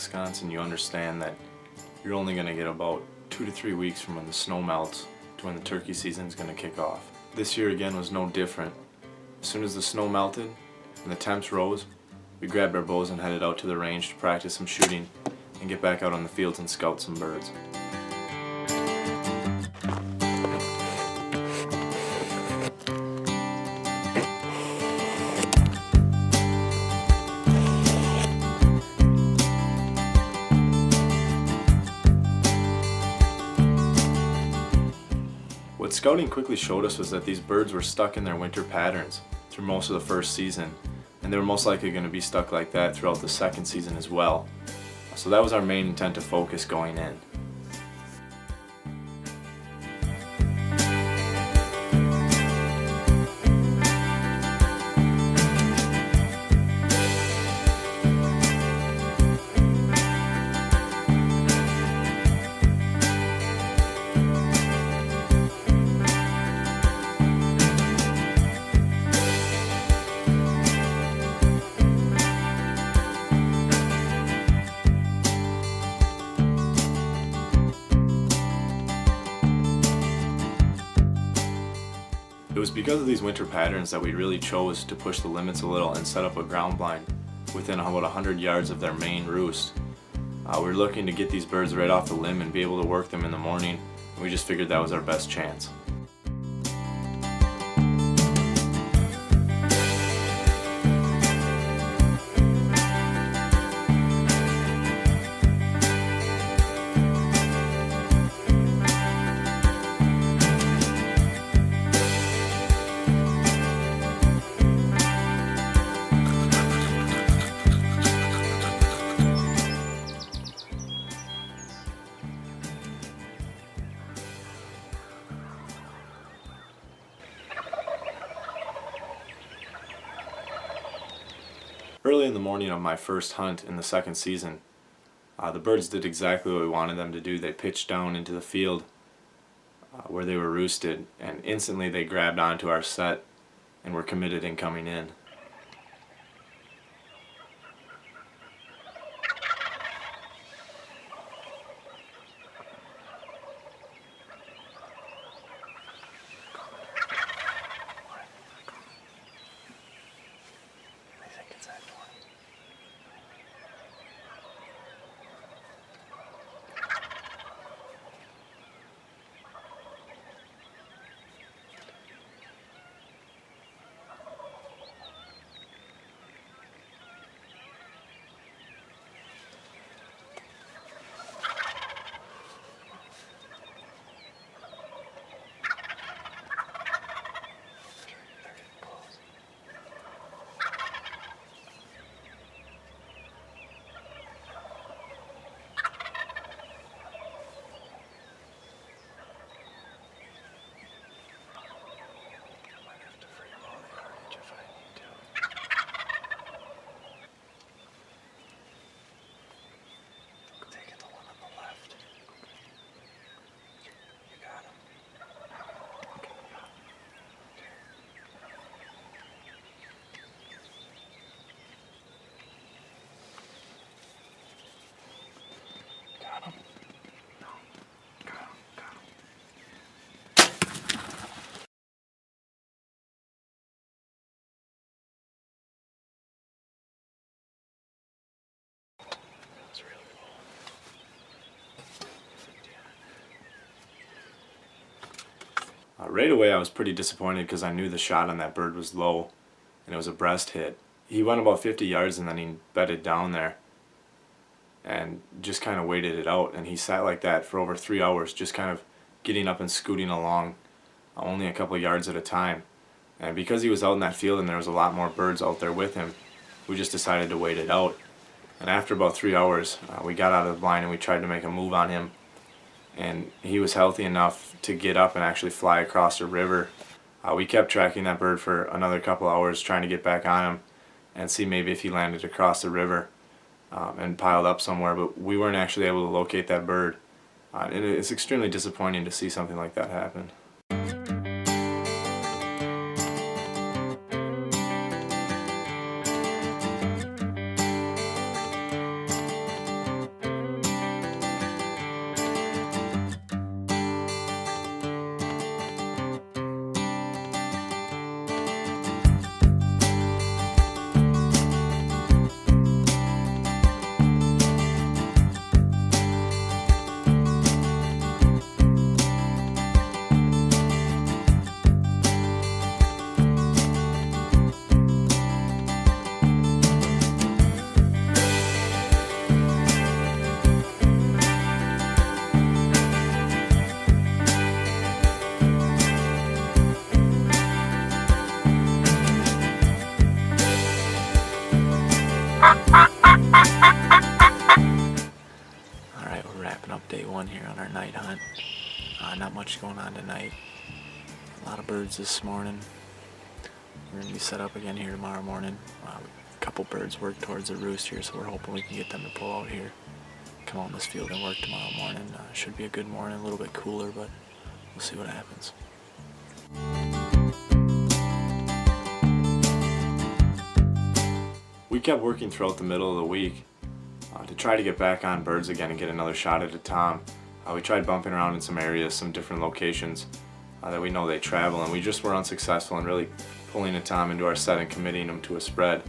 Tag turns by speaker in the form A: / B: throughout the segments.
A: Wisconsin, you understand that you're only going to get about 2 to 3 weeks from when the snow melts to when the turkey season is going to kick off. This year again was no different. As soon as the snow melted and the temps rose, we grabbed our bows and headed out to the range to practice some shooting and get back out on the fields and scout some birds. What scouting quickly showed us was that these birds were stuck in their winter patterns through most of the first season, and they were most likely going to be stuck like that throughout the second season as well. So that was our main intent to focus going in. It was because of these winter patterns that we really chose to push the limits a little and set up a ground blind within about 100 yards of their main roost. We were looking to get these birds right off the limb and be able to work them in the morning, and we just figured that was our best chance. Early in the morning of my first hunt in the second season, the birds did exactly what we wanted them to do. They pitched down into the field where they were roosted, and instantly they grabbed onto our set and were committed in coming in. Right away I was pretty disappointed because I knew the shot on that bird was low and it was a breast hit. He went about 50 yards and then he bedded down there and just kind of waited it out, and he sat like that for over 3 hours, just kind of getting up and scooting along only a couple of yards at a time. And because he was out in that field and there was a lot more birds out there with him, we just decided to wait it out. And after about 3 hours we got out of the blind and we tried to make a move on him. And he was healthy enough to get up and actually fly across the river. We kept tracking that bird for another couple hours, trying to get back on him and see maybe if he landed across the river and piled up somewhere, but we weren't actually able to locate that bird. It's extremely disappointing to see something like that happen.
B: Not much going on tonight. A lot of birds this morning. We're going to be set up again here tomorrow morning. A couple birds work towards the roost here, so we're hoping we can get them to pull out here, come out in this field and work tomorrow morning. Should be a good morning, a little bit cooler, but we'll see what happens.
A: We kept working throughout the middle of the week to try to get back on birds again and get another shot at a tom. We tried bumping around in some areas, some different locations that we know they travel, and we just were unsuccessful in really pulling a tom into our set and committing him to a spread.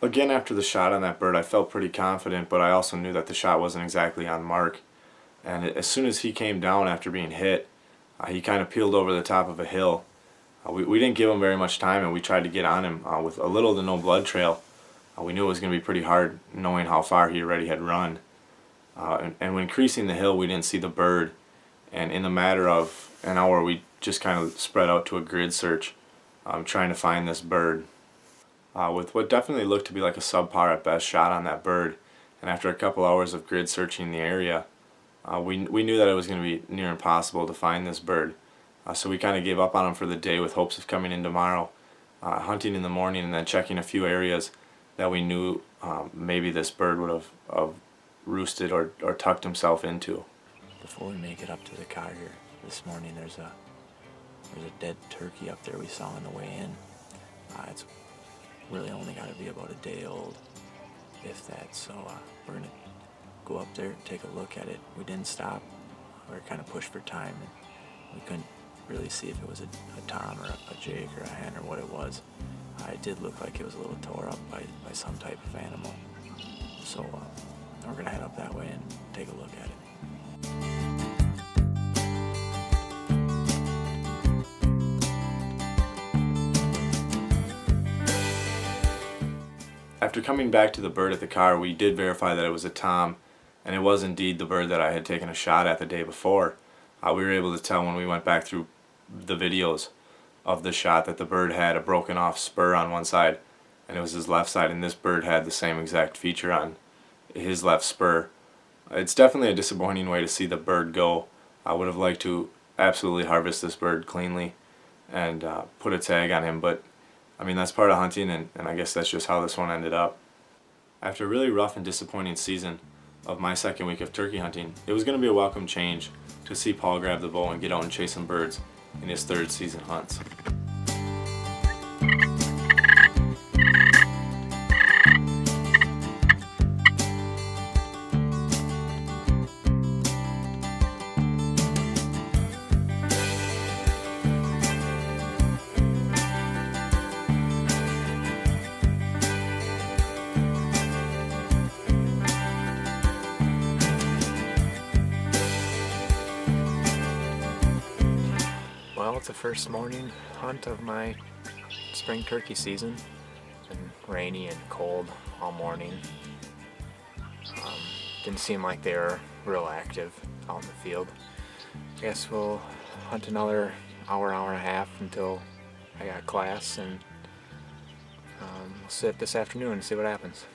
A: Again, after the shot on that bird, I felt pretty confident, but I also knew that the shot wasn't exactly on mark. And as soon as he came down after being hit, he kind of peeled over the top of a hill. We didn't give him very much time, and we tried to get on him with a little to no blood trail. We knew it was going to be pretty hard knowing how far he already had run. And when creasing the hill, we didn't see the bird. And in the matter of an hour, we just kind of spread out to a grid search trying to find this bird. With what definitely looked to be like a subpar at best shot on that bird, and after a couple hours of grid searching the area, we knew that it was going to be near impossible to find this bird. So we kind of gave up on him for the day with hopes of coming in tomorrow, hunting in the morning, and then checking a few areas that we knew maybe this bird would have roosted or tucked himself into.
B: Before we make it up to the car here this morning, there's a dead turkey up there we saw on the way in. It's really only got to be about a day old, if that, so we're going to go up there and take a look at it. We didn't stop. We were kind of pushed for time, and we couldn't really see if it was a tom or a jake or a hen or what it was. It did look like it was a little tore up by some type of animal. So we're going to head up that way and take a look at it.
A: After coming back to the bird at the car, we did verify that it was a tom, and it was indeed the bird that I had taken a shot at the day before. We were able to tell when we went back through the videos of the shot that the bird had a broken off spur on one side, and it was his left side, and this bird had the same exact feature on his left spur. It's definitely a disappointing way to see the bird go. I would have liked to absolutely harvest this bird cleanly and put a tag on him, but I mean, that's part of hunting, and I guess that's just how this one ended up. After a really rough and disappointing season of my second week of turkey hunting, it was going to be a welcome change to see Paul grab the bow and get out and chase some birds in his third season hunts.
B: Well, it's the first morning hunt of my spring turkey season. It's been rainy and cold all morning. Didn't seem like they were real active out in the field. I guess we'll hunt another hour and a half until I got class, and we'll sit this afternoon and see what happens.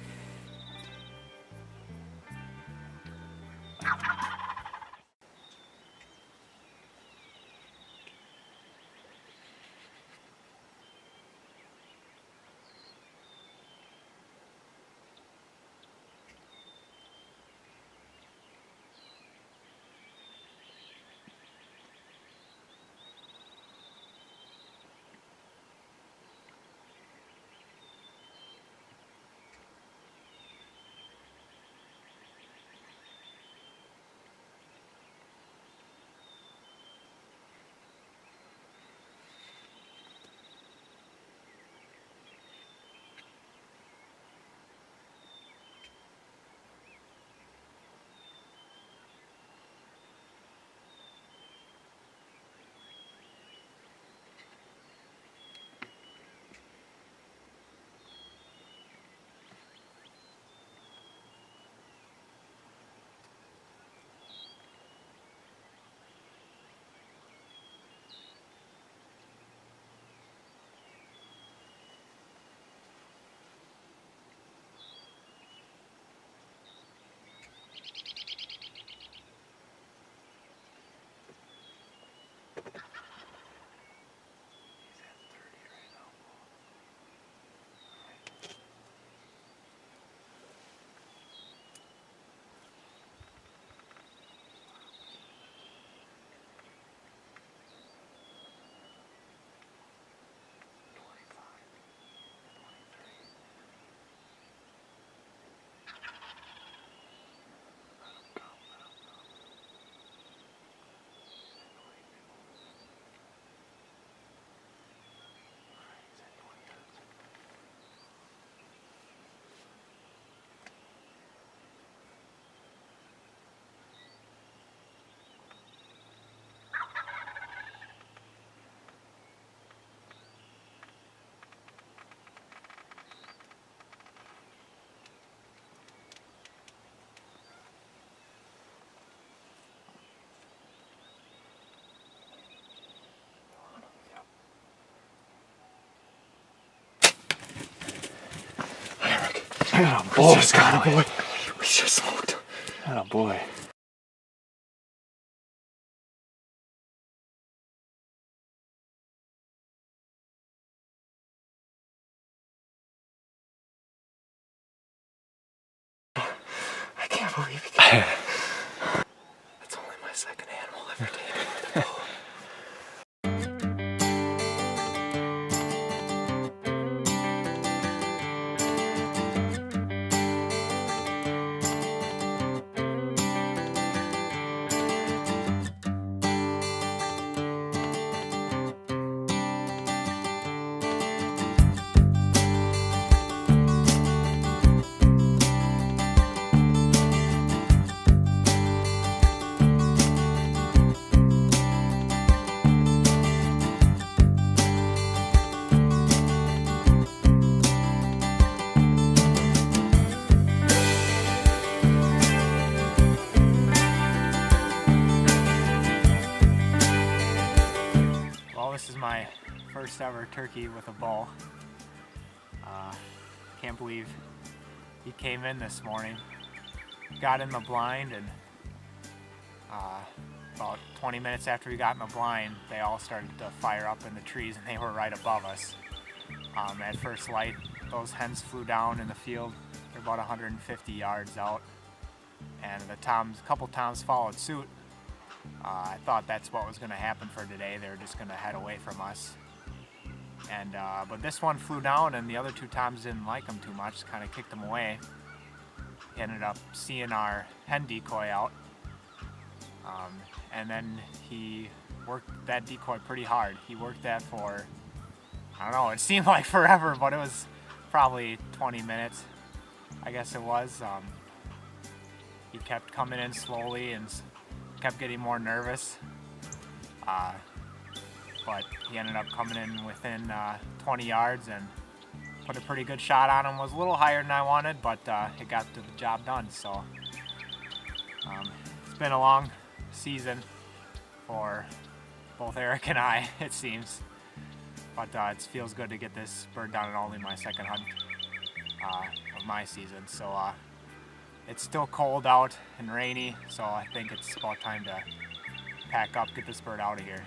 A: Oh, boy.
B: Just got a boy. We just smoked.
A: Oh boy.
B: I can't believe it. That's only my second animal ever taken with a bow.
C: Well, this is my first ever turkey with a bow. Can't believe he came in this morning. Got in the blind, and about 20 minutes after we got in the blind, they all started to fire up in the trees, and they were right above us. At first light, those hens flew down in the field. They're about 150 yards out, and a couple toms followed suit. I thought that's what was going to happen for today. They were just going to head away from us. And but this one flew down, and the other two toms didn't like him too much, kind of kicked him away. He ended up seeing our hen decoy out, and then he worked that decoy pretty hard. He worked that for, I don't know, it seemed like forever, but it was probably 20 minutes, I guess it was. He kept coming in slowly and kept getting more nervous, but he ended up coming in within 20 yards and put a pretty good shot on him. Was a little higher than I wanted, but it got the job done. So it's been a long season for both Eric and I, it seems, but it feels good to get this bird down, and only my second hunt of my season. So it's still cold out and rainy, so I think it's about time to pack up, get this bird out of here.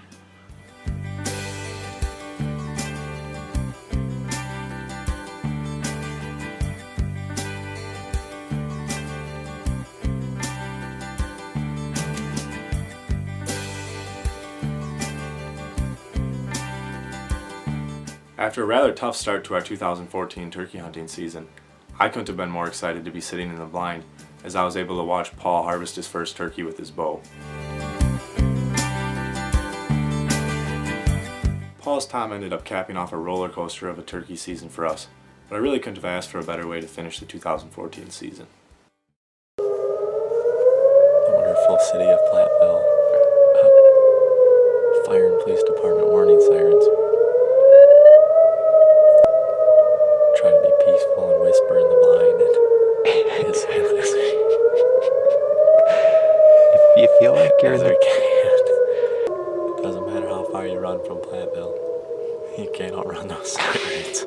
A: After a rather tough start to our 2014 turkey hunting season, I couldn't have been more excited to be sitting in the blind as I was able to watch Paul harvest his first turkey with his bow. Paul's tom ended up capping off a roller coaster of a turkey season for us, but I really couldn't have asked for a better way to finish the 2014 season.
B: The wonderful city of Platteville. Fire and police department warning sirens. Trying to be peaceful and whisper in the blind, and it's silence. If you feel like you're there, it doesn't matter how far you run from Platteville, you can't outrun those sirens.